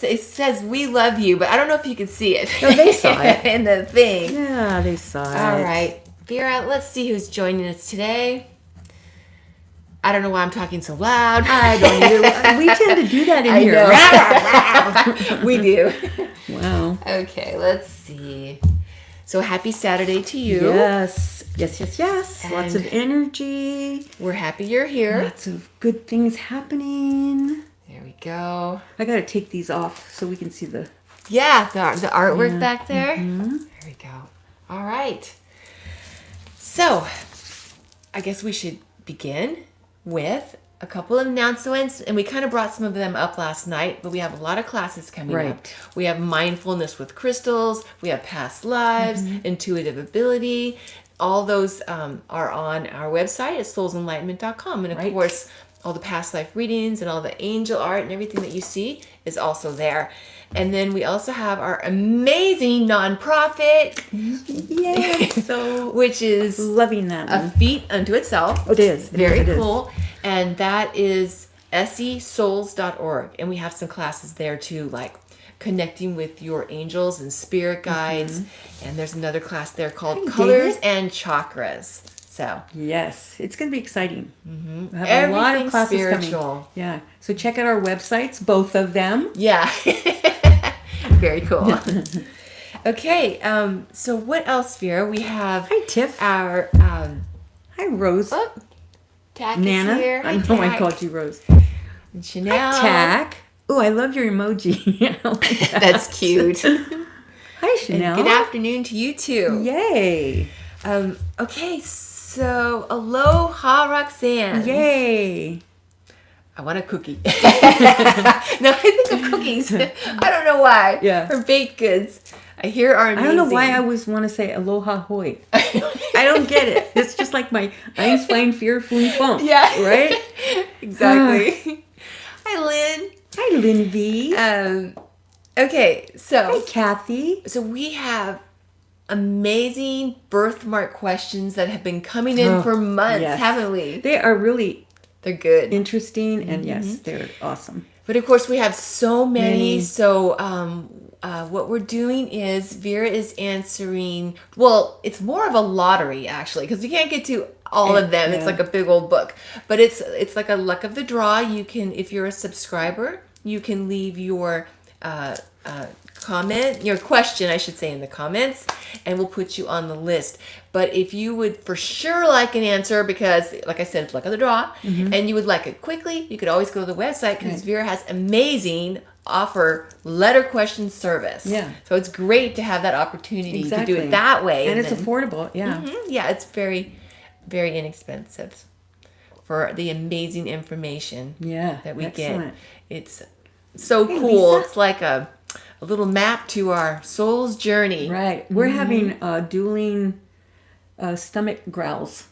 it says we love you, but I don't know if you can see it. No, they saw it. in the thing. Yeah, they saw it. All right. Vera, let's see who's joining us today. I don't know why I'm talking so loud. I don't either. We tend to do that in here. We do. Wow. Okay, let's see. So happy Saturday to you. Yes. Lots of And energy. we're happy you're here. Lots of good things happening. There we go. I got to take these off so we can see the... Yeah, the artwork back there. Mm-hmm. There we go. All right. So, I guess we should begin with a couple of announcements, and we kind of brought some of them up last night, but we have a lot of classes coming up. We have mindfulness with crystals, we have past lives, intuitive ability. All those are on our website at soulsenlightenment.com, and of course, all the past life readings and all the angel art and everything that you see is also there. And then we also have our amazing nonprofit, which is loving that a feat unto itself. Oh, it is. Very cool. And that is esesouls.org. And we have some classes there too, like connecting with your angels and spirit guides. And there's another class there called Colors and Chakras. So yes, it's going to be exciting. We have everything a lot of classes spiritual. Coming. Yeah. So check out our websites, both of them. Yeah. Very cool. Okay. So what else, Vera? We have Hi, Tiff. our Hi, Rose. Tack Nana. is here. I know I called you Rose. And Chanel. Hi, Tack. Oh, I love your emoji. That's cute. Hi, Chanel. And good afternoon to you too. Yay. Okay, so aloha, Roxanne. Yay. I want a cookie. No, I think of cookies. I don't know why. Yeah. Or baked goods. I hear are amazing. I don't know why I always want to say aloha hoi. I don't get it. It's just like my eins fein fear fun funk. Yeah. Right? Exactly. Hi, Lynn. Hi, Lynn V. Okay, so. Hi, Kathy. So we have amazing birthmark questions that have been coming in for months, haven't we? They are really They're good. Interesting, and yes, they're awesome. But of course, we have so many. So what we're doing is Vera is answering. Well, it's more of a lottery actually, because you can't get to all of them. It's like a big old book. But it's like a luck of the draw. You can, if you're a subscriber, you can leave your comment, your question, I should say, in the comments, and we'll put you on the list. But if you would for sure like an answer, because like I said, it's luck of the draw, and you would like it quickly, you could always go to the website, because Vera has amazing offer letter question service. Yeah. So it's great to have that opportunity to do it that way. And it's affordable. Yeah. Yeah, it's very, very inexpensive for the amazing information that we get. It's so cool. Lisa. It's like a little map to our soul's journey. Right. We're having dueling stomach growls.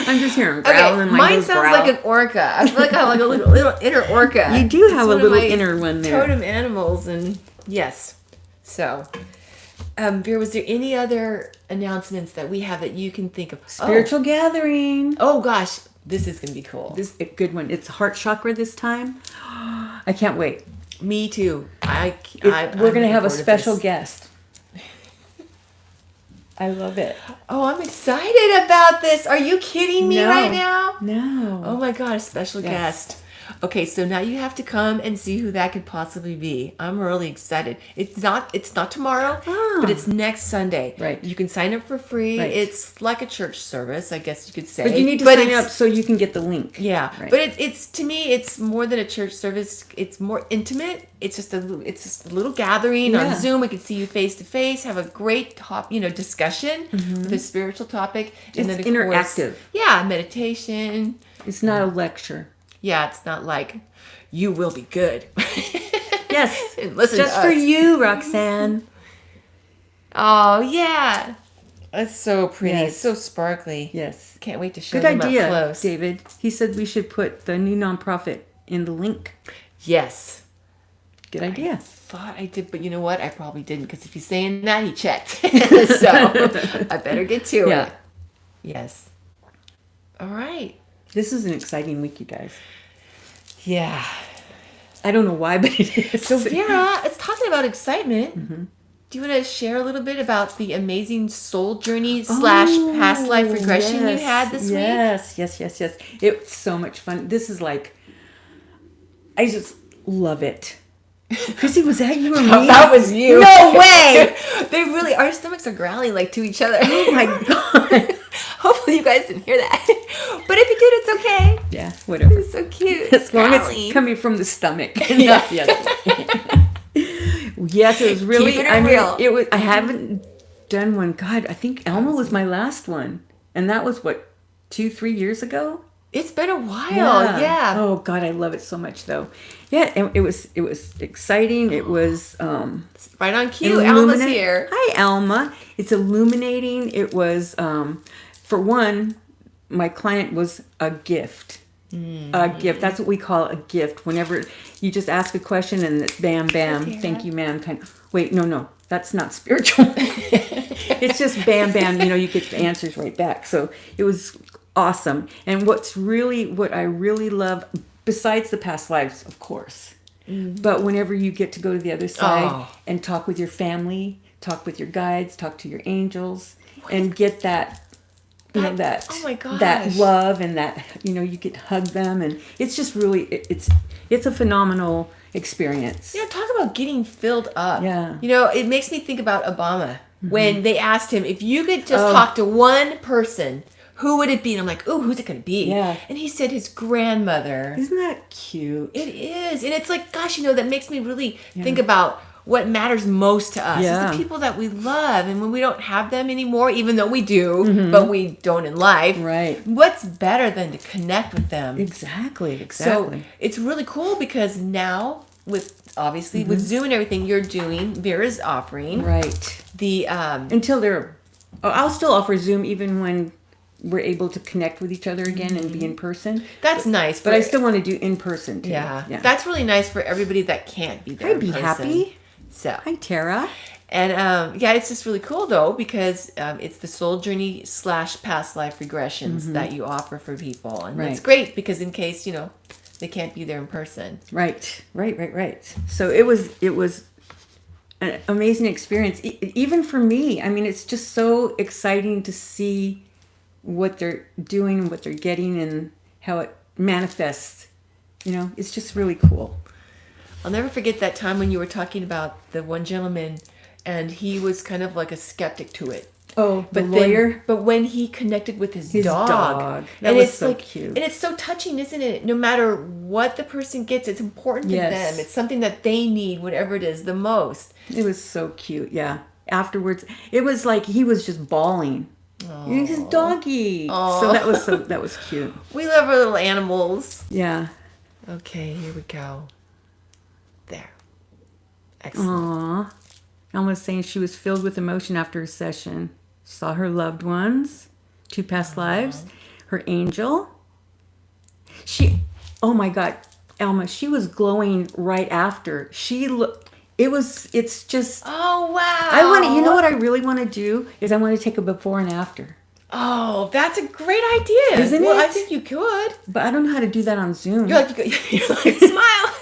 I'm just hearing growl and mine sounds growl. Like an orca. I feel like I have like a little inner orca. You do have a little inner one there. Totem animals, and yes. So, Vera, was there any other announcements that we have that you can think of? Spiritual gathering. Oh gosh, this is gonna be cool. This is a good one. It's heart chakra this time. I can't wait. Me too. We're going to have a special guest. I love it. Oh, I'm excited about this. Are you kidding me right now? No. Oh my God, a special guest. Okay, so now you have to come and see who that could possibly be. I'm really excited. It's not tomorrow, but it's next Sunday. Right. You can sign up for free. Right. It's like a church service, I guess you could say. But you need to sign up so you can get the link. Yeah. Right. But it's to me, it's more than a church service. It's more intimate. It's just a little gathering on Zoom. We can see you face to face, have a great discussion with a spiritual topic. And then, of interactive. Course, meditation. It's not a lecture. Yeah, it's not like you will be good. Yes. Listen just for you, Roxanne. Oh, yeah. That's so pretty. Yes. It's so sparkly. Yes. Can't wait to show them up close. David. He said we should put the new nonprofit in the link. Yes. Good idea. I thought I did, but you know what? I probably didn't, because if he's saying that, he checked. So I better get to it. Yes. All right. This is an exciting week, you guys. Yeah. I don't know why, but it is. So Vera, it's talking about excitement. Do you want to share a little bit about the amazing soul journey / past life regression you had this week? Yes. It's so much fun. This is like, I just love it. Chrissy, was that you or me? That was you. No way! They really, our stomachs are growling like to each other. Oh my God. Hopefully you guys didn't hear that. But if you did, it's okay. Yeah, whatever. It's so cute. As long as Growling. it's coming from the stomach. Yeah. Not the other way. Yes, it was really. Keeping it real. It was. I haven't done one. God, I think Elma was my last one, and that was what 2-3 years ago. It's been a while. Yeah. Oh God, I love it so much though. Yeah, and it was exciting. It was Right on cue. Alma's here. Hi, Alma. It's illuminating. It was for one, my client was a gift. A gift. That's what we call a gift. Whenever you just ask a question and it's bam, bam, thank you, ma'am. Kind of. Wait, no, that's not spiritual. It's just bam, bam. You get the answers right back. So it was awesome. And what I really love, besides the past lives, of course, but whenever you get to go to the other side and talk with your family, talk with your guides, talk to your angels, and get that. Oh my gosh. That love and that, you get to hug them, and it's just really, it's a phenomenal experience. Talk about getting filled up. Yeah. It makes me think about Obama when they asked him, if you could just talk to one person, who would it be? And I'm like, ooh, who's it going to be? Yeah. And he said his grandmother. Isn't that cute? It is. And it's like, gosh, that makes me really think about what matters most to us is the people that we love. And when we don't have them anymore, even though we do, but we don't in life, right? What's better than to connect with them? Exactly. So it's really cool because now with Zoom and everything you're doing, Vera's offering. Right. Until I'll still offer Zoom even when we're able to connect with each other again and be in person. That's nice. But I still want to do in person too. Yeah. That's really nice for everybody that can't be there. I'd be happy. So hi, Tara. And it's just really cool though because it's the soul journey / past life regressions that you offer for people, and that's great because in case they can't be there in person. Right. So it was an amazing experience, even for me. I mean, it's just so exciting to see what they're doing, what they're getting, and how it manifests. It's just really cool. I'll never forget that time when you were talking about the one gentleman, and he was kind of like a skeptic to it. Oh, the lawyer? But when he connected with his dog. That was so cute. And it's so touching, isn't it? No matter what the person gets, it's important to them. It's something that they need, whatever it is, the most. It was so cute, yeah. Afterwards, it was like he was just bawling. Aww. His doggy. Aww. So that was cute. We love our little animals. Yeah. Okay, here we go. There. Excellent. Aww. Alma was saying she was filled with emotion after her session. Saw her loved ones, 2 past lives, her angel. Oh my God, Alma, she was glowing right after. It's just. Oh, wow. You know what I really want to do is I want to take a before and after. Oh, that's a great idea. Isn't it? Well, I think you could. But I don't know how to do that on Zoom. You're like smile.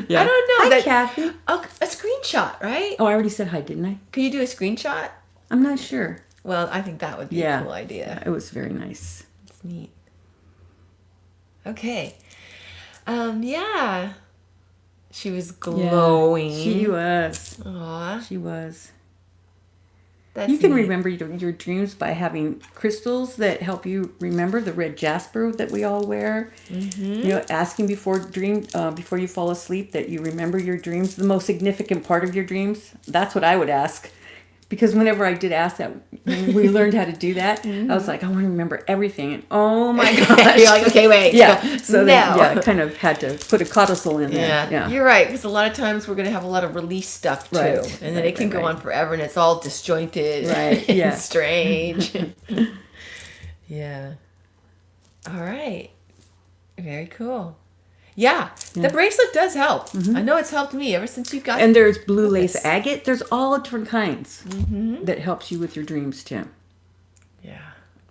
Yeah. I don't know. Hi, Kathy. A screenshot, right? Oh, I already said hi, didn't I? Could you do a screenshot? I'm not sure. Well, I think that would be a cool idea. Yeah, it was very nice. It's neat. Okay. Yeah. She was glowing. Yeah, she was. Aww. She was. That's you can neat. remember your dreams by having crystals that help you remember, the red jasper that we all wear. Mm-hmm. Asking before you fall asleep that you remember your dreams, the most significant part of your dreams. That's what I would ask. Because whenever I did ask that, when we learned how to do that, I was like, I want to remember everything. And oh my gosh. You're like, okay, wait. Yeah. So then, I kind of had to put a codicil in there. Yeah. You're right. Because a lot of times we're going to have a lot of release stuff too. Right. And then it can go on forever and it's all disjointed and strange. Yeah. All right. Very cool. Yeah, the bracelet does help. Mm-hmm. I know it's helped me ever since you got it. And there's blue lace agate. There's all different kinds that helps you with your dreams too. Yeah.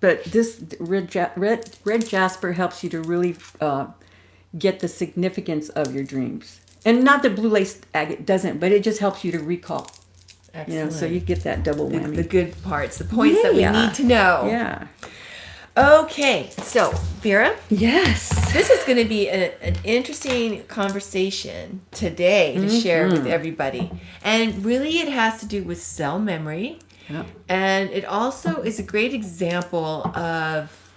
But this red jasper helps you to really get the significance of your dreams. And not that blue lace agate doesn't, but it just helps you to recall. Excellent. So you get that double whammy. The good parts, the points that we need to know. Yeah. Okay, so Vera, Yes. this is going to be an interesting conversation today to share with everybody. And really it has to do with cell memory. Yep. And it also is a great example of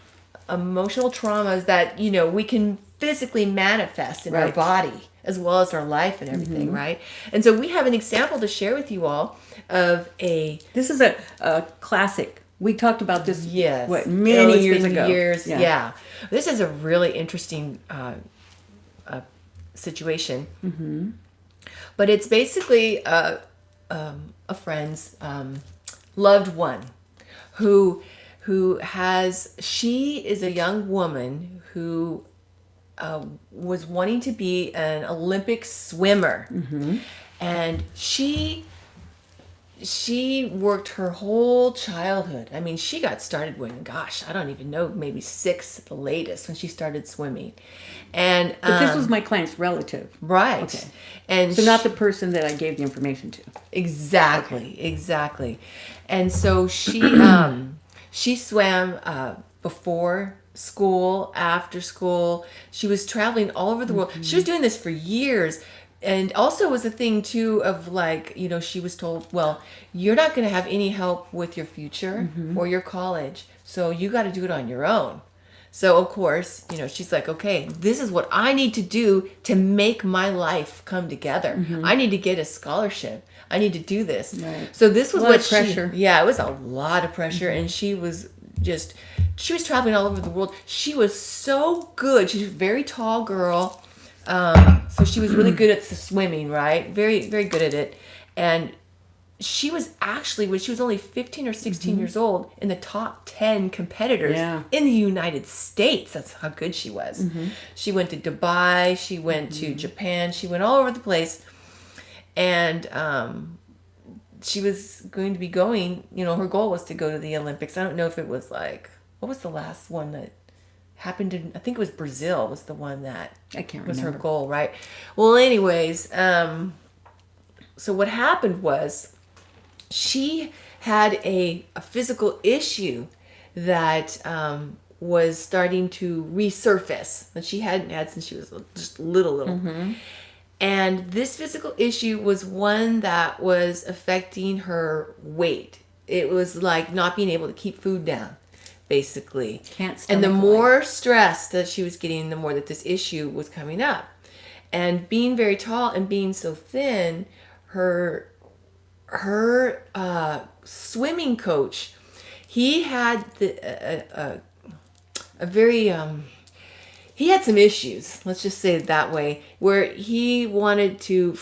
emotional traumas that, we can physically manifest in our Right. body as well as our life and everything, right? And so we have an example to share with you all of This is a classic. We talked about this, Yes. many It's years been ago. Years, yeah. This is a really interesting situation. Mm-hmm. But it's basically a friend's loved one who she is a young woman who was wanting to be an Olympic swimmer. Mm-hmm. And she worked her whole childhood. I mean, she got started when, gosh, I don't even know, maybe 6 at the latest when she started swimming. And But this was my client's relative. right. Okay. And So not the person that I gave the information to. Exactly. And so she she swam before school, after school. She was traveling all over the world. She was doing this for years. And also was a thing too of like, she was told, well, you're not going to have any help with your future or your college. So you got to do it on your own. So of course, she's like, okay, this is what I need to do to make my life come together. I need to get a scholarship. I need to do this. Right. So this was A lot what of pressure. it was a lot of pressure. And she was traveling all over the world. She was so good. She's a very tall girl. So she was really good at the swimming, right? Very, very good at it. And she was actually, when she was only 15 or 16 years old, in the top 10 competitors in the United States. That's how good she was. She went to Dubai. She went to Japan. She went all over the place. And she was going to be going, her goal was to go to the Olympics. I don't know if it was like, what was the last one that happened in, I think it was Brazil was the one that I can't was remember. her goal, right? Well, anyways, so what happened was she had a physical issue that was starting to resurface that she hadn't had since she was just little. And this physical issue was one that was affecting her weight. It was like not being able to keep food down, basically. And the more stress that she was getting, the more that this issue was coming up. And being very tall and being so thin, her swimming coach, he had a very he had some issues, let's just say it that way, where he wanted to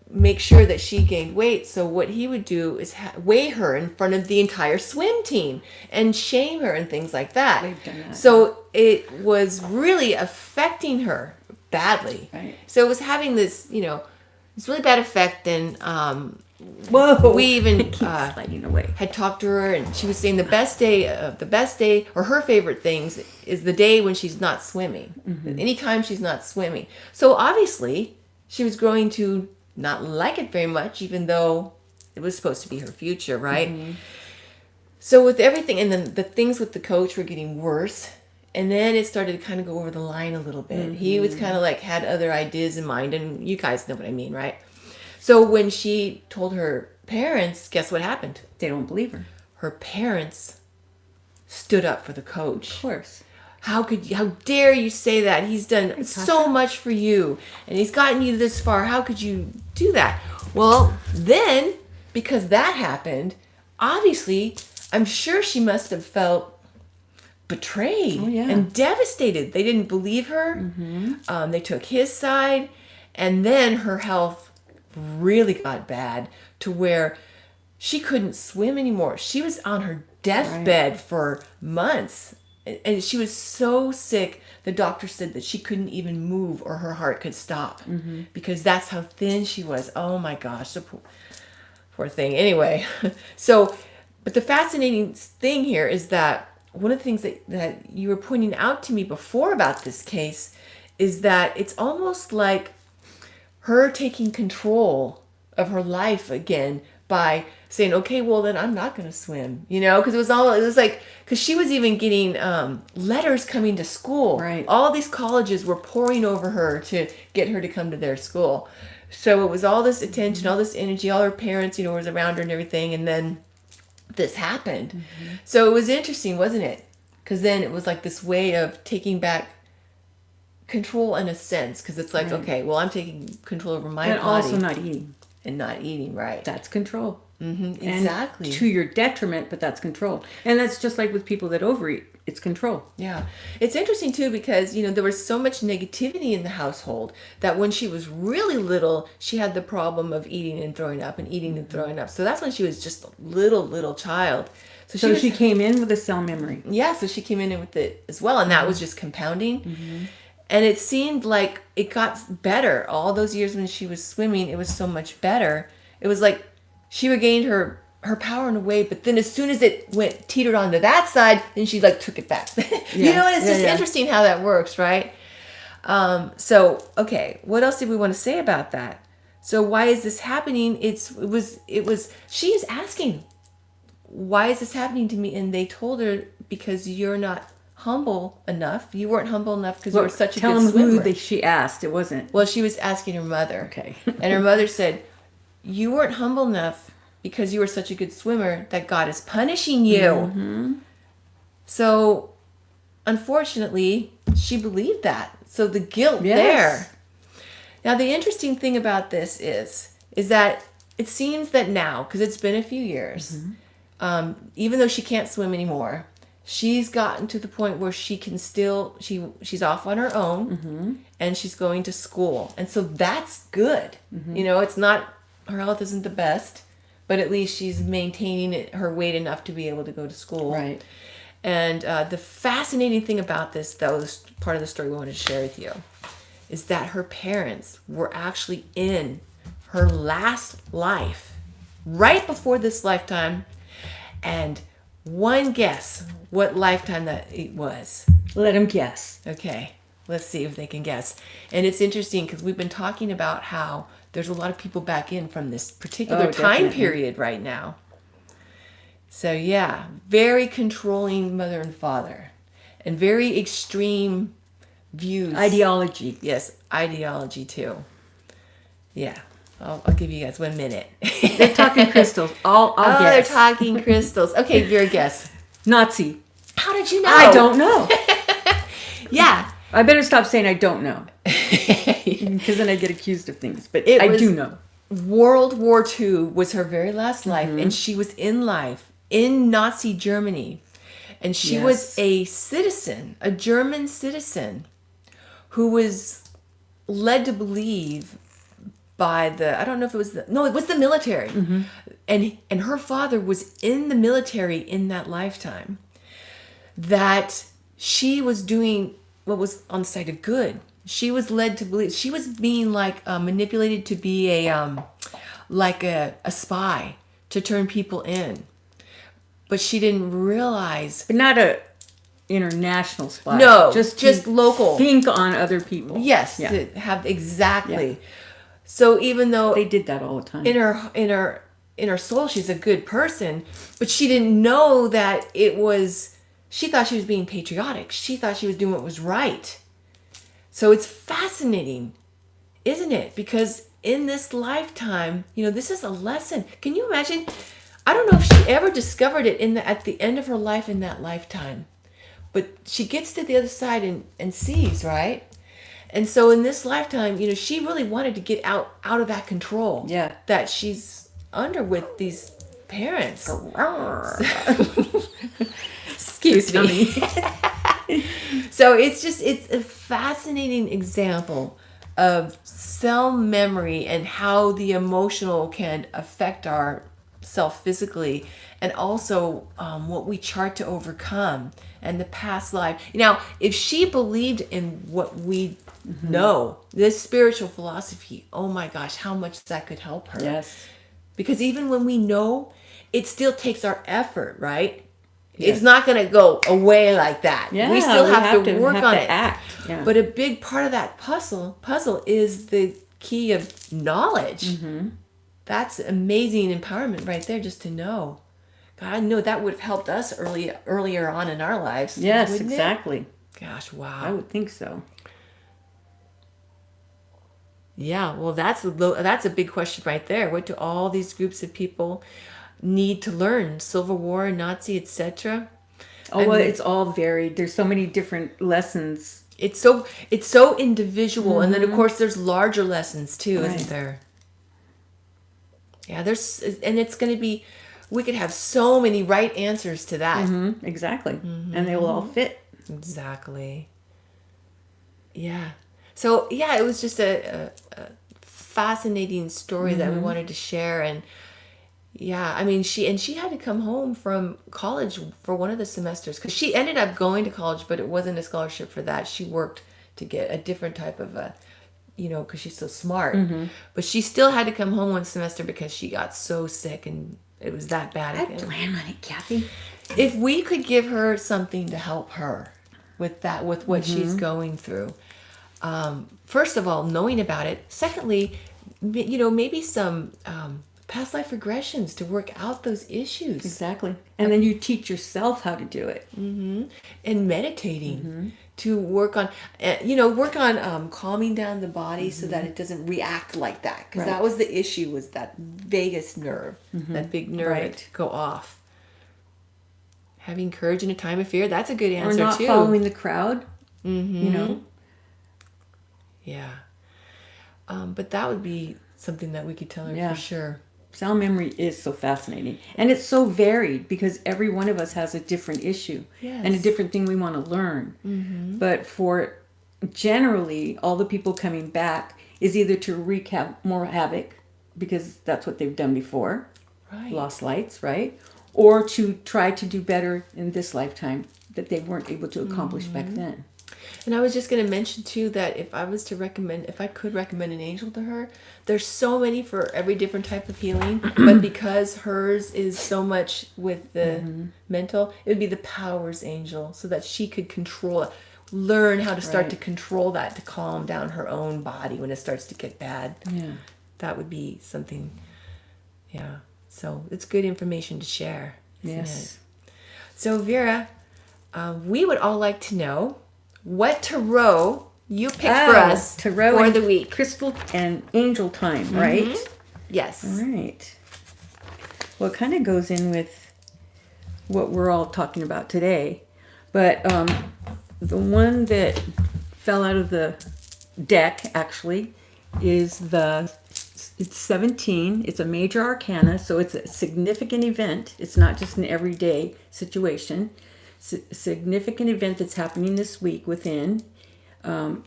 make sure that she gained weight. So what he would do is weigh her in front of the entire swim team and shame her and things like that. They've done that. So it was really affecting her badly. Right. So it was having this, this really bad effect. And Whoa! we even sliding away. had talked to her, and she was saying the best day, or her favorite things, is the day when she's not swimming. Anytime she's not swimming. So obviously, she was growing to not like it very much, even though it was supposed to be her future, right? So with everything, and then the things with the coach were getting worse. And then it started to kind of go over the line a little bit. He was kind of like had other ideas in mind, and you guys know what I mean, right? So when she told her parents, guess what happened? They don't believe her. Her parents stood up for the coach. Of course. How dare you say that? He's done so much for you, and he's gotten you this far. How could you do that? Well, then, because that happened, obviously, I'm sure she must have felt betrayed and devastated. They didn't believe her. They took his side, and then her health really got bad to where she couldn't swim anymore. She was on her deathbed for months, and she was so sick. The doctor said that she couldn't even move or her heart could stop because that's how thin she was. Oh my gosh, the poor thing. Anyway, so, but the fascinating thing here is that one of the things that you were pointing out to me before about this case is that it's almost like her taking control of her life again by saying, okay, well then I'm not going to swim, because it was like, because she was even getting letters coming to school. Right. All these colleges were pouring over her to get her to come to their school. So it was all this attention, all this energy, all her parents, was around her and everything. And then this happened. Mm-hmm. So it was interesting, wasn't it? Because then it was like this way of taking back control in a sense, because it's like, okay, well, I'm taking control over my body. And also not eating. And not eating, right. That's control. Mm-hmm, exactly. And to your detriment, but that's control. And that's just like with people that overeat. It's control. Yeah. It's interesting, too, because, there was so much negativity in the household that when she was really little, she had the problem of eating and throwing up and eating and throwing up. So that's when she was just a little child. So she came in with a cell memory. Yeah, so she came in with it as well. And that was just compounding. Mm-hmm. And it seemed like it got better. All those years when she was swimming, it was so much better. It was like she regained her power in a way, but then as soon as it teetered onto that side, then she took it back. And it's just interesting how that works, right? So, okay, what else did we want to say about that? So why is this happening? She is asking, why is this happening to me? And they told her, because you're not humble enough. You weren't humble enough because you were such a good swimmer. Tell them who she asked. It wasn't. Well, she was asking her mother. Okay. And her mother said, you weren't humble enough because you were such a good swimmer that God is punishing you. Mm-hmm. So, unfortunately, she believed that. So the guilt there. Now, the interesting thing about this is that it seems that now, because it's been a few years, even though she can't swim anymore, she's gotten to the point where she can still, she's off on her own, and she's going to school. And so that's good. Mm-hmm. It's not, her health isn't the best, but at least she's maintaining her weight enough to be able to go to school. Right. And the fascinating thing about this, though, this part of the story we wanted to share with you, is that her parents were actually in her last life, right before this lifetime, and one guess what lifetime that it was. Let them guess. Okay, let's see if they can guess. And it's interesting because we've been talking about how there's a lot of people back in from this particular time period right now. So yeah, very controlling mother and father, and very extreme views. Ideology. Yes, ideology too. Yeah. I'll give you guys 1 minute. They're talking crystals. I'll guess. They're talking crystals. Okay, your guess. Nazi. How did you know? I don't know. Yeah. I better stop saying I don't know. Because then I get accused of things. But I do know. World War II was her very last life, and she was in life in Nazi Germany. And she was a citizen, a German citizen, who was led to believe by I don't know if it was it was the military. Mm-hmm. And her father was in the military in that lifetime, that she was doing what was on the side of good. She was led to believe, she was being manipulated to be a spy, to turn people in. But she didn't realize. But not a international spy. No, just local. Think on other people. Yes, to have exactly. Yeah. So even though they did that all the time, in her soul, she's a good person, but she didn't know that it was. She thought she was being patriotic. She thought she was doing what was right. So it's fascinating, isn't it? Because in this lifetime, this is a lesson. Can you imagine? I don't know if she ever discovered it at the end of her life in that lifetime, but she gets to the other side and sees, right? And so in this lifetime, she really wanted to get out of that control that she's under with these parents. Excuse me. So it's a fascinating example of cell memory and how the emotional can affect our self physically, and also what we chart to overcome and the past life. Now, if she believed in what we know, this spiritual philosophy, oh my gosh, how much that could help her. Yes. Because even when we know, it still takes our effort, right? It's not going to go away like that. Yeah, we still have to work on it. Act. Yeah. But a big part of that puzzle is the key of knowledge. Mm-hmm. That's amazing empowerment right there, just to know. God, I know that would have helped us earlier on in our lives. Yes, exactly. It? Gosh, wow. I would think so. Yeah, well, that's a big question right there. What do all these groups of people need to learn? Civil War, Nazi, etc. Oh, well, it's all varied. There's so many different lessons. It's so individual, and then of course there's larger lessons too, Right. isn't there? Yeah, and it's going to be. We could have so many right answers to that. Mm-hmm. Exactly, and they will all fit. Exactly. Yeah. So yeah, it was just a fascinating story that we wanted to share, and yeah, I mean she had to come home from college for one of the semesters because she ended up going to college, but it wasn't a scholarship for that. She worked to get a different type of because she's so smart. Mm-hmm. But she still had to come home one semester because she got so sick and it was that bad I again. plan on it, Kathy. If we could give her something to help her with what she's going through. First of all, knowing about it. Secondly, maybe some past life regressions to work out those issues. Exactly. And then you teach yourself how to do it. Mm-hmm. And meditating to work on, calming down the body so that it doesn't react like that. Because that was the issue, was that vagus nerve, that big nerve that go off. Having courage in a time of fear, that's a good answer too. Or not following the crowd, Yeah. But that would be something that we could tell her for sure. Sound memory is so fascinating. And it's so varied because every one of us has a different issue and a different thing we want to learn. Mm-hmm. But for generally, all the people coming back is either to wreak more havoc because that's what they've done before. Right. Lost lights, right? Or to try to do better in this lifetime that they weren't able to accomplish back then. And I was just going to mention too that if I could recommend an angel to her, there's so many for every different type of healing, but because hers is so much with the mental, it would be the powers angel, so that she could learn how to start to control that, to calm down her own body when it starts to get bad. Yeah. That would be something. Yeah. So it's good information to share, isn't it? So Vera, we would all like to know what tarot you picked for us tarot for the week. Crystal and angel time, right? Yes. All right. Well, it kind of goes in with what we're all talking about today. But the one that fell out of the deck, actually, is it's 17. It's a major arcana, so it's a significant event. It's not just an everyday situation. Significant event that's happening this week within, and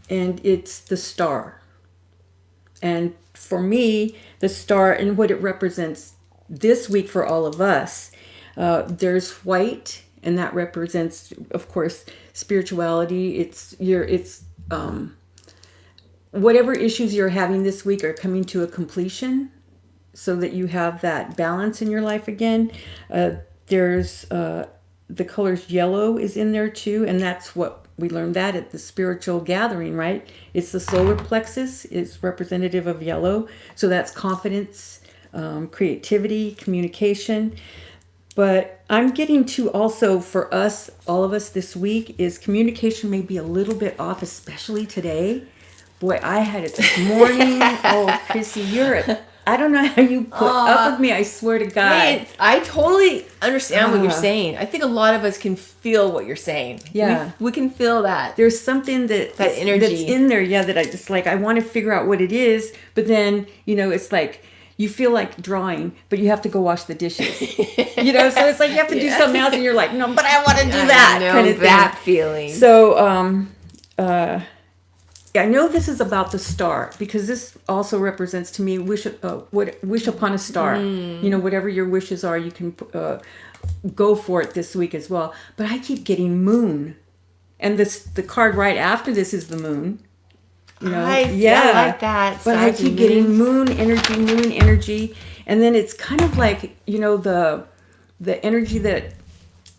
it's the star. And for me, the star and what it represents this week for all of us, there's white, and that represents, of course, spirituality. It's whatever issues you're having this week are coming to a completion, so that you have that balance in your life again. There's the colors yellow is in there too, and that's what we learned that at the spiritual gathering, right? It's the solar plexus is representative of yellow, so that's confidence, creativity, communication. But I'm getting to also for us, all of us this week, is communication may be a little bit off, especially today. Boy, I had it this morning. Oh, Chrissy, I don't know how you put up with me. I swear to God. Hey, I totally understand what you're saying. I think a lot of us can feel what you're saying. Yeah. We can feel that. There's something that energy that's in there, that I just I want to figure out what it is. But then, it's like you feel like drawing, but you have to go wash the dishes. So it's like you have to do something else and you're like, no, but I want to do that. I know kind of that thing. feeling. So, I know this is about the star because this also represents to me wish upon a star. Whatever your wishes are, you can go for it this week as well. But I keep getting moon, and the card right after this is the moon. I like that. But I keep getting moon energy, and then it's kind of like the energy that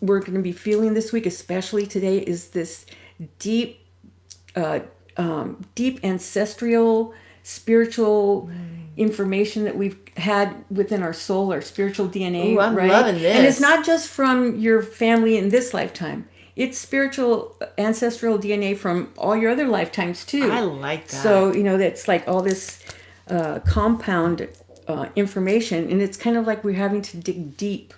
we're going to be feeling this week, especially today, is this deep, deep ancestral, spiritual information that we've had within our soul, our spiritual DNA. Ooh, I'm right? loving this. And it's not just from your family in this lifetime. It's spiritual ancestral DNA from all your other lifetimes too. I like that. So, that's like all this compound information, and it's kind of like we're having to dig deep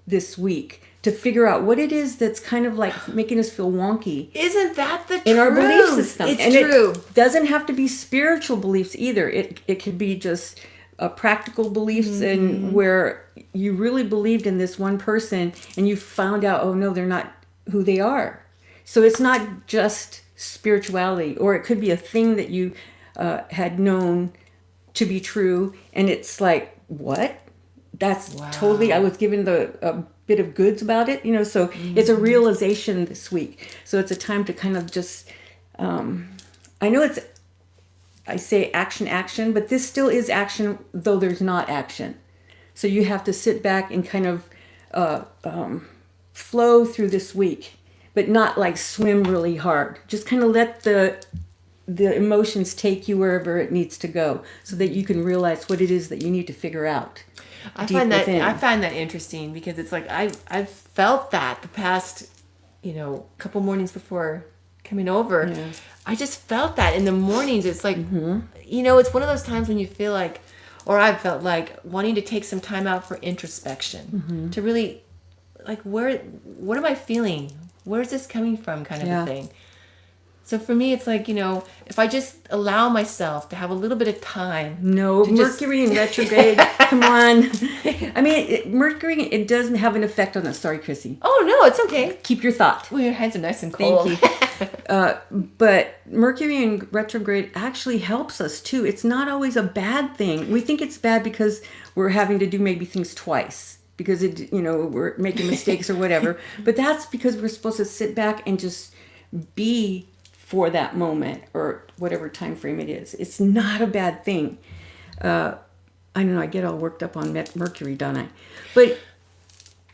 this week to figure out what it is that's kind of like making us feel wonky. Isn't that the truth? In our belief system. It's and true. It doesn't have to be spiritual beliefs either. It could be just practical beliefs, and where you really believed in this one person and you found out, oh no, they're not who they are. So it's not just spirituality, or it could be a thing that you had known to be true, and it's like, what? That's totally, I was given a bit of goods about it, so it's a realization this week. So it's a time to kind of just, I know I say action, but this still is action, though there's not action. So you have to sit back and kind of flow through this week, but not like swim really hard. Just kind of let the emotions take you wherever it needs to go, so that you can realize what it is that you need to figure out. I find that interesting, because it's like I've felt that the past couple mornings before coming over. Yeah. I just felt that in the mornings. It's like it's one of those times when you feel like, or I've felt like, wanting to take some time out for introspection, to really like, what am I feeling? Where's this coming from, kind of a thing. So for me, it's like, if I just allow myself to have a little bit of time. No, Mercury in retrograde. Come on. I mean, Mercury, it doesn't have an effect on us. Sorry, Chrissy. Oh, no, it's okay. Keep your thought. Well, your hands are nice and cold. Thank you. But Mercury in retrograde actually helps us too. It's not always a bad thing. We think it's bad because we're having to do maybe things twice, because we're making mistakes or whatever. But that's because we're supposed to sit back and just be for that moment, or whatever time frame it is. It's not a bad thing. I don't know, I get all worked up on Mercury, don't I? But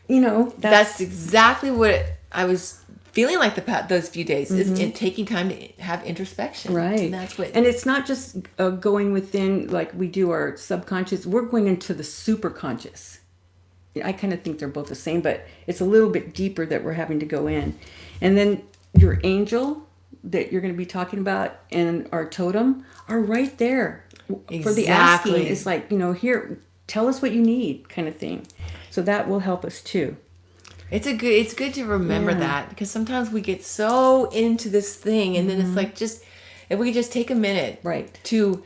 that's exactly what I was feeling like those few days, is in taking time to have introspection. Right. And that's what. And it's not just going within, like we do our subconscious. We're going into the superconscious. I kind of think they're both the same, but it's a little bit deeper that we're having to go in. And then your angel that you're going to be talking about and our totem are right there. Exactly. For the asking. It's like, here, tell us what you need, kind of thing. So that will help us too. It's good to remember that, because sometimes we get so into this thing, and then it's like, just if we could just take a minute to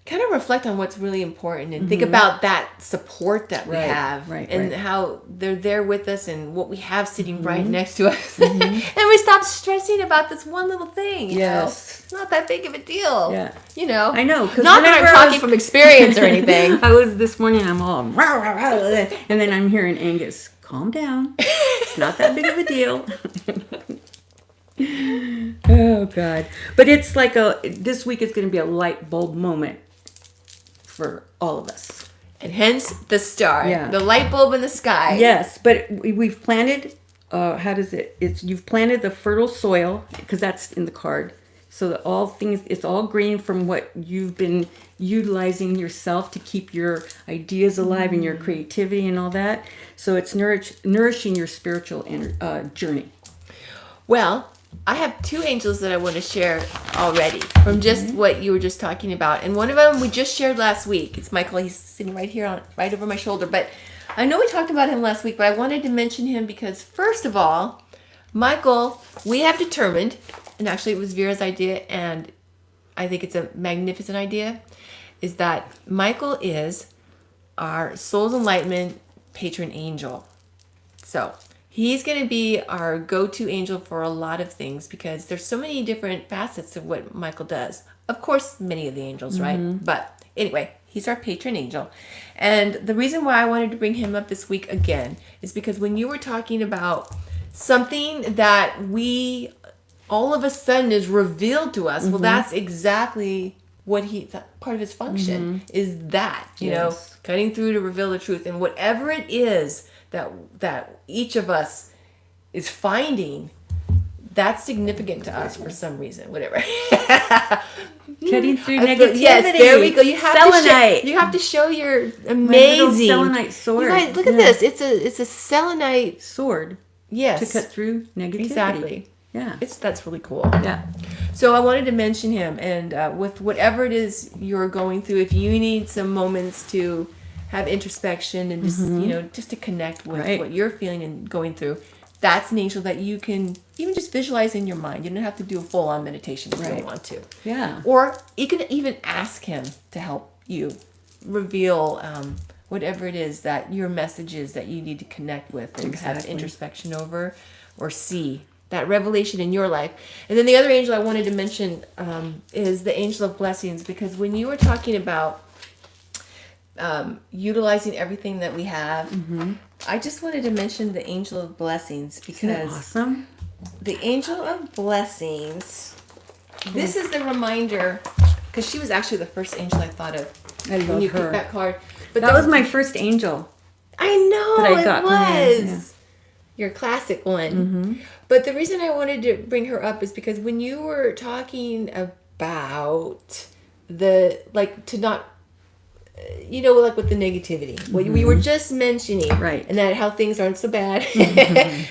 kind of reflect on what's really important, and think about that support that we have, and how they're there with us, and what we have sitting right next to us. And we stop stressing about this one little thing. It's not that big of a deal. Yeah. I know. Not that I'm talking from experience or anything. I was this morning, I'm all, rah, rah, rah, and then I'm hearing Angus, calm down. It's not that big of a deal. Oh, God. But it's like this week is going to be a light bulb moment for all of us. And hence the star, the light bulb in the sky. Yes, but we've planted, you've planted the fertile soil, because that's in the card. So that it's all green from what you've been utilizing yourself to keep your ideas alive and your creativity and all that. So it's nourishing your spiritual journey. Well, I have two angels that I want to share already from just what you were just talking about. And one of them we just shared last week. It's Michael. He's sitting right here right over my shoulder. But I know we talked about him last week, but I wanted to mention him because, first of all, Michael, we have determined, and actually it was Vera's idea, and I think it's a magnificent idea, is that Michael is our Soul's Enlightenment patron angel. So he's going to be our go-to angel for a lot of things, because there's so many different facets of what Michael does. Of course, many of the angels, right? But anyway, he's our patron angel. And the reason why I wanted to bring him up this week again is because when you were talking about something that all of a sudden is revealed to us, well, that's exactly what part of his function is that, you know, cutting through to reveal the truth. And whatever it is that each of us is finding, that's significant to us for some reason. Whatever. Cutting through negativity. Yes, there we go. You have selenite. You have to show your amazing My little selenite sword. You guys, look at this. It's a selenite sword. Yes. To cut through negativity. Exactly. Yeah. That's really cool. Yeah. So I wanted to mention him, and with whatever it is you're going through, if you need some moments to have introspection and just just to connect with what you're feeling and going through, that's an angel that you can even just visualize in your mind. You don't have to do a full-on meditation if you don't want to. Yeah. Or you can even ask him to help you reveal whatever it is that your message is that you need to connect with and have introspection over or see. That revelation in your life. And then the other angel I wanted to mention is the angel of blessings, because when you were talking about utilizing everything that we have, I just wanted to mention the angel of blessings, because isn't that awesome? The angel of blessings, this is the reminder, because she was actually the first angel I thought of. I love when you her. picked that card. But that was my first angel. I know, that I got it was. Your classic one. But the reason I wanted to bring her up is because when you were talking about to not, like with the negativity, what we were just mentioning, right? And that how things aren't so bad.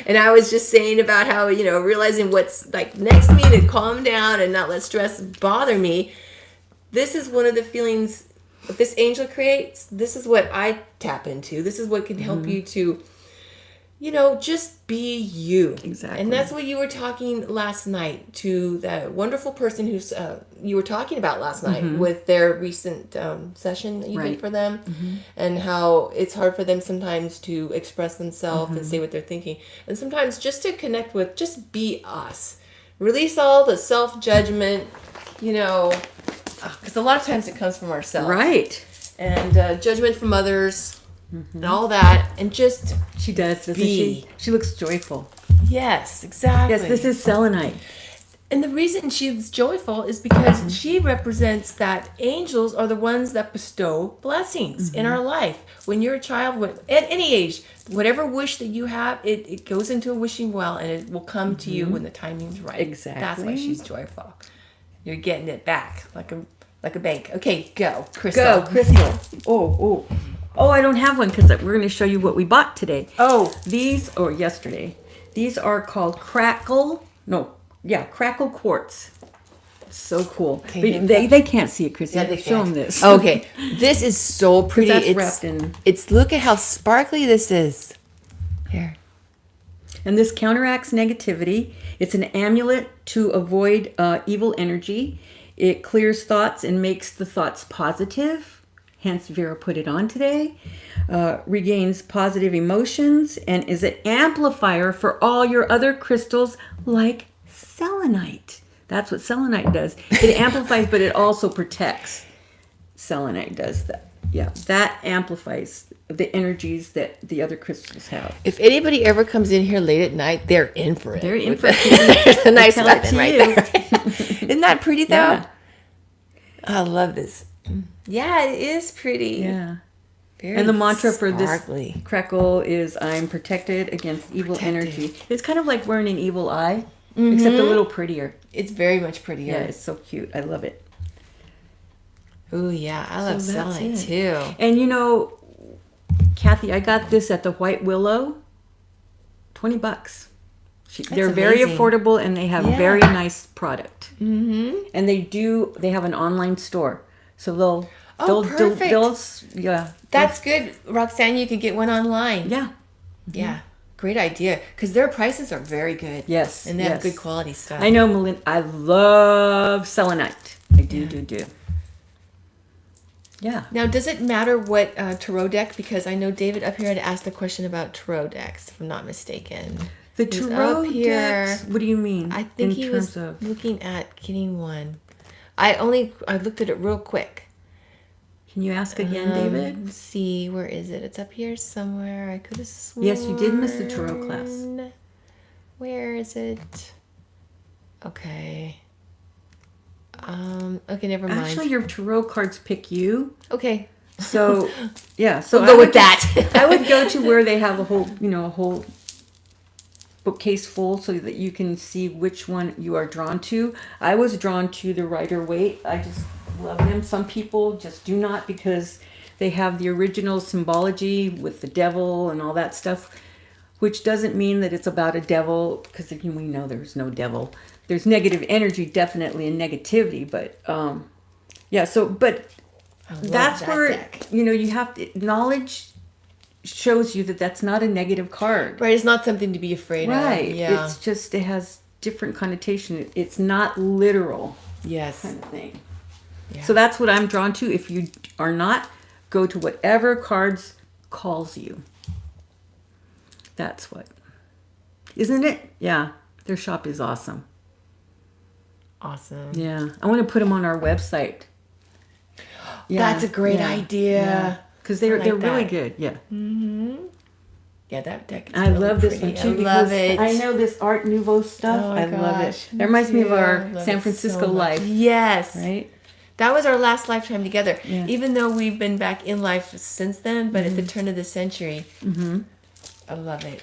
And I was just saying about how, realizing what's like next to me to calm down and not let stress bother me. This is one of the feelings that this angel creates. This is what I tap into. This is what can help you to, just be you. Exactly. And that's what you were talking last night to that wonderful person who's you were talking about last night with their recent session that you did for them, and how it's hard for them sometimes to express themselves and say what they're thinking. And sometimes just to connect with, just be us. Release all the self-judgment, because a lot of times it comes from ourselves. Right. And judgment from others. And all that, and just she does, doesn't she? She looks joyful. Yes, exactly. Yes, this is selenite. And the reason she's joyful is because she represents that angels are the ones that bestow blessings in our life. When you're a child, at any age, whatever wish that you have, it goes into a wishing well, and it will come to you when the timing's right. Exactly. That's why she's joyful. You're getting it back like a bank. Okay, go, Crystal. Go, Crystal. Oh, I don't have one because we're going to show you what we bought today. Yesterday. These are called Crackle Quartz. So cool. Okay, they can't see it, Christina. Yeah, they show can't. them this. Okay, this is so pretty. That's wrapped in. Look at how sparkly this is. Here. And this counteracts negativity. It's an amulet to avoid evil energy. It clears thoughts and makes the thoughts positive. Hence, Vera put it on today. Regains positive emotions and is an amplifier for all your other crystals like selenite. That's what selenite does. It amplifies, but it also protects. Selenite does that. Yeah, that amplifies the energies that the other crystals have. If anybody ever comes in here late at night, they're in for it. They're in for it. There's a nice weapon right there. Isn't that pretty, though? Yeah. I love this. Yeah, it is pretty. Yeah. Very and the mantra sparkly. for this crackle is I'm protected against evil energy. It's kind of like wearing an evil eye, except a little prettier. It's very much prettier. Yeah, it's so cute. I love it. Oh, yeah. I love selenite, too. And Kathy, I got this at the White Willow. $20. They're very affordable, and they have very nice product. Mm-hmm. And they have an online store. So perfect. That's good. Roxanne, you could get one online. Yeah. Mm-hmm. Yeah. Great idea. Because their prices are very good. Yes. And they have good quality stuff. I know, Melinda. I love selenite. I do. Yeah. Now, does it matter what tarot deck? Because I know David up here had asked a question about tarot decks, if I'm not mistaken. The tarot decks? What do you mean? I think he was looking at getting one. I looked at it real quick. Can you ask again, David? Let's see, where is it? It's up here somewhere. I could have sworn. Yes, you did miss the tarot class. Where is it? Okay. Okay, never mind. Actually, your tarot cards pick you. Okay. So, yeah. So we'll go with that. I would go to where they have a whole bookcase full so that you can see which one you are drawn to. I was drawn to the Rider-Waite. I just love them. Some people just do not because they have the original symbology with the devil and all that stuff, which doesn't mean that it's about a devil, because we know there's no devil. There's negative energy, definitely, and negativity, but yeah. So, but that's where deck. you have to knowledge shows you that that's not a negative card. Right, it's not something to be afraid Right. of. Yeah. It's just it has different connotation. It's not literal Yes. kind of thing. Yeah. So that's what I'm drawn to. If you are not, go to whatever cards calls you. That's what. Isn't it? Yeah. Their shop is awesome. Awesome. Yeah. I want to put them on our website. That's a great idea. Because they're I like really that. good. Yeah. Yeah, that deck is I really love this pretty. one too. I love because it. I know this Art Nouveau stuff. Oh I my love gosh, it. That reminds me of I our love San it Francisco so much. life. Yes. Right? That was our last lifetime together. Yeah. Even though we've been back in life since then, but at the turn of the century. I love it.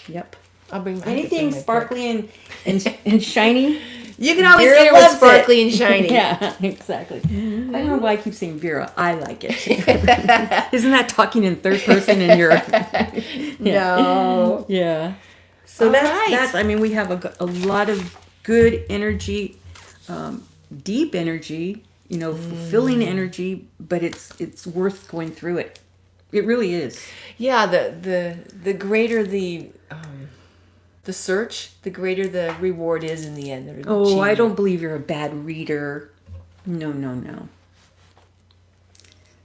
Yep. I'll bring Anything my book. sparkly and shiny. You can always Vera get it with loves sparkly and shiny. Yeah, exactly. I don't know why I keep saying Vera. I like it. Isn't that talking in third person in your... No. Yeah. So All that's, right. that's, I mean, we have a lot of good energy, deep energy, fulfilling energy, but it's worth going through it. It really is. Yeah, the greater the search, the greater the reward is in the end. The Oh, I achievement. don't believe you're a bad reader. No.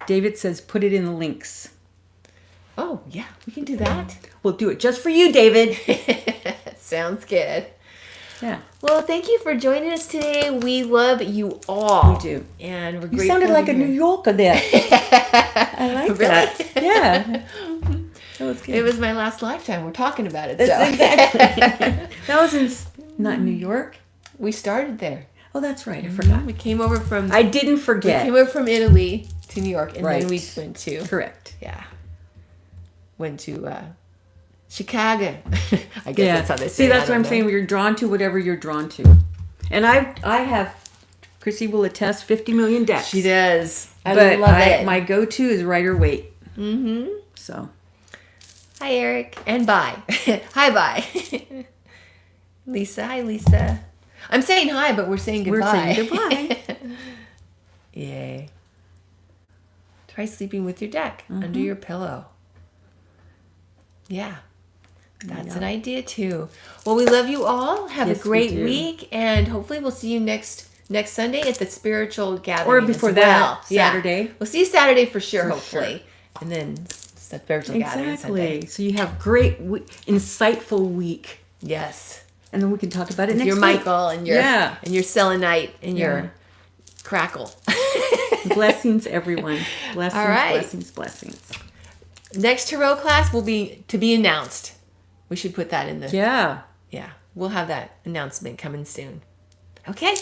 David says put it in the links. Oh, yeah, we can do that. We'll do it just for you, David. Sounds good. Yeah. Well, thank you for joining us today. We love you all. We do. And we're You grateful sounded like to a hear- New Yorker there. I like Really? that. Yeah. That was good. It was my last lifetime. We're talking about it. That's So exactly. That was not New York. we started there. Oh, that's right. I forgot. We came over from I didn't we forget. came over from Italy to New York, and Right. then we went to Correct. went to Chicago. I guess that's how they say See, it. that's I what I'm don't saying. know. You're drawn to whatever you're drawn to. And I have, Chrissy will attest, 50 million decks. She does. I But love it. my go-to is Rider-Waite. So. Hi, Eric. And bye. Hi, bye. Lisa. Hi, Lisa. I'm saying hi, but we're saying goodbye. We're saying goodbye. Yay. Try sleeping with your deck under your pillow. Yeah. That's an idea too. Well, we love you all. Have Yes, a we great do. week, and hopefully we'll see you next Sunday at the spiritual gathering. Or before as that, well. Yeah. Saturday. We'll see you Saturday for sure, For hopefully. And then spiritual gathering Sunday. Exactly. So you have great, insightful week. Yes. And then we can talk about it With next your week. Michael and your and your selenite and your crackle. Blessings, everyone. Blessings, All right. blessings. Next tarot class will be to be announced. We should put that in the Yeah. yeah. We'll have that announcement coming soon. Okay.